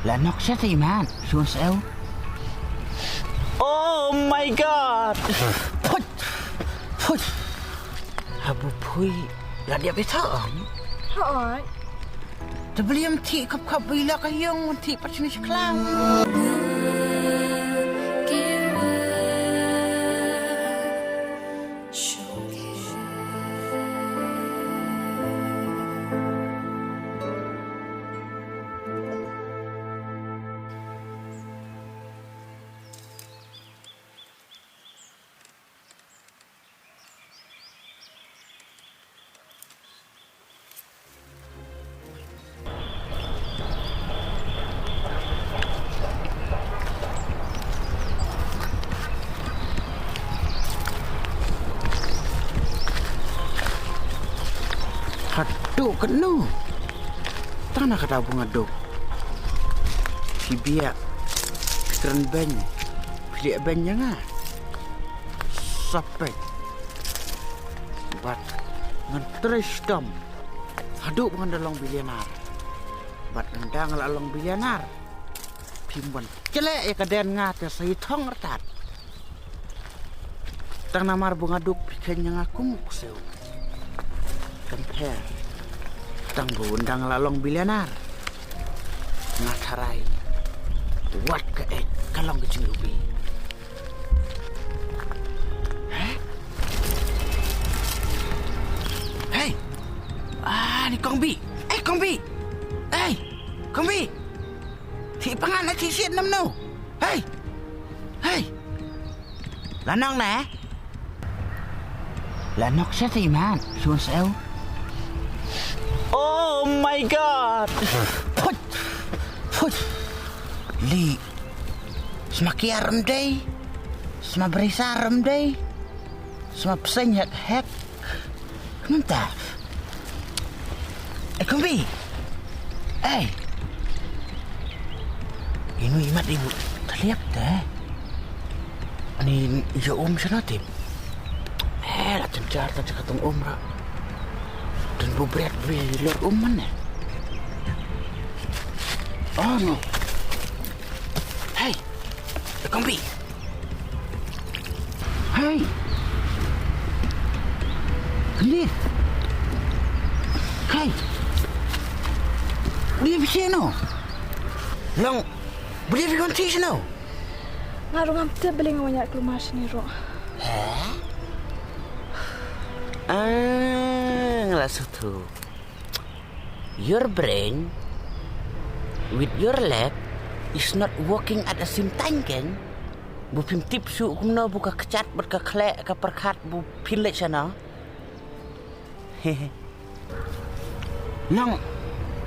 Là nóc xét gì man, xuống xéo. Oh my god. Phút. Phút. Habu pui, là dia bisa om. Thôi. Sebelum ti kap bila kayong ti pasini seklam. Haduk kenu. Tanah kata bunga duk. Kibia keren ben. Pilih bennya ngah. Sampai. Bat ngantres dom. Haduk bunga dalong bilianar. Bat endang lalong bilianar. Pimban celek ya kaden ngah te sai thong retat. Tang namar bunga duk pikirnya ngaku mukseu. Temper tang bundang lalong bilianar ngatarai buat ke kalong kecing ubi. Hey ni Kong Bi. Kong Bi. Kong Bi. Thị pangan na thị siết năm nâu. Hey lanong nè. Lanok siya si man, xuống xéo. Oh my god. Phut. Li. Semaki aram day. Sema berisa aram day. Sema pesan hek. Kenapa? Kong Bi. Ini imat ibu. Terlihat deh. Ini hijau sana tim. Lah cencar tak ketemu umrah. Dan bubret bilir mana? Oh no. Hey, Kong Bi. Hey. Lihat. Hey. Dia bisa no. Long. Boleh fikir ti no. Ngaruh ngamte beli ngawanya keluar sini ro. Ngelas tu. Your brain with your leg is not working at the same time kan? Bu pim tip su kumno buka kecat berka klek ka perkat bu pilek sana. Lang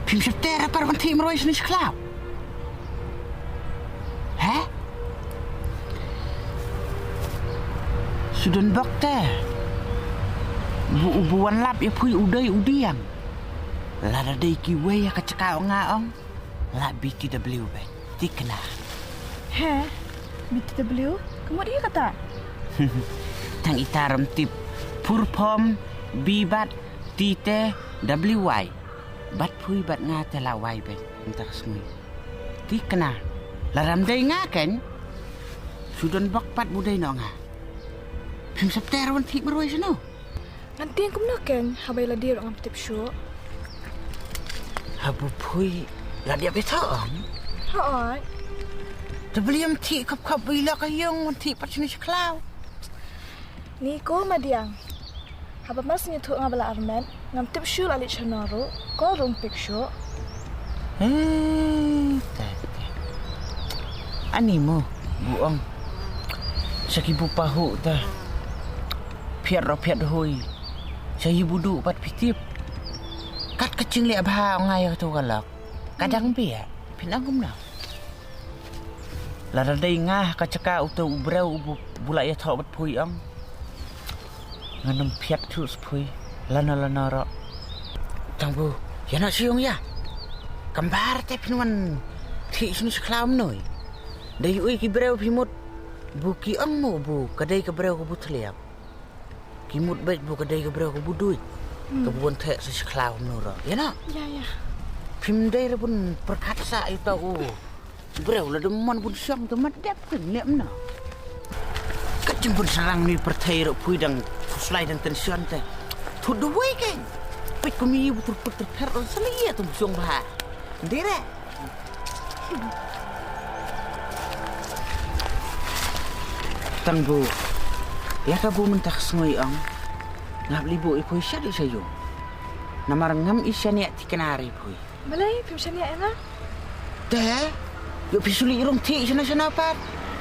pim septera par vanti meroi sini seklap. Sudan bakte. Buan lap ya pui udai udiang. Lada dai kiwe ya kacakau ngaong. La BTW ben. Tikna. BTW? Kamu dia kata? Tang itaram tip purpom bibat tite WY. Bat pui bat ngate la wai ben. Entah semui. Tikna. Laram dai ngaken. Sudan bakpat budai no nga. Pim septera wan tip meroi sana. Nanti yang kumno kan habai la dia ngam tip show. Habu pui la dia betul. Hai. Sebelum ti kap bila kayong ti pasini seklau. Ni ko madiang. Haba mas ni tu ngabala armen ngam tip show la lit chanaro ko rong pik show. Ani mo buang. Sakibu pahu ta. Piat hui. Saya buduk pat pitip. Kat kecing liat bah ngai tu galak. Kadang biar pinang kumna. Lara dai ngah ka caka utu ubrau bulak ya thok bat pui ang. Nganam piat tu spui. Lana ro. Tangbu, ya nak siung ya. Kambar te pinuan thi sini seklam noi. Dai ui ki brau pimut buki ang mo bu kadai ka brau ko butliap. Kimut baik bu kadai ka brau ko budui. Kebuan tek seklam no ro. Ya nak? Ya. Pimdai pun perkasa itu Breu la demon pun siang tu madap kan liap na. Kacim pun sarang ni pertai ro pui dang fuslai dan tension teh. Tu the way kan. Pik kami betul betul teror selia tu siang bah. Dire. Tangbu. Ya ka bu mentah sngoi ang. Ngap libu ipui syadu sayo. Namar ngam isyani tikenari pui. Malay, pimsyani ena? Teh. Yo pisuli irong ti sana pat.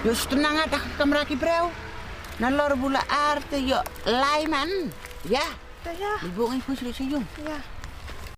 Yo tenang ada kamera ki breu. Nalor bula arte yo laiman. Ya. Taya. Ibu ngai pisuli sayung. Ya.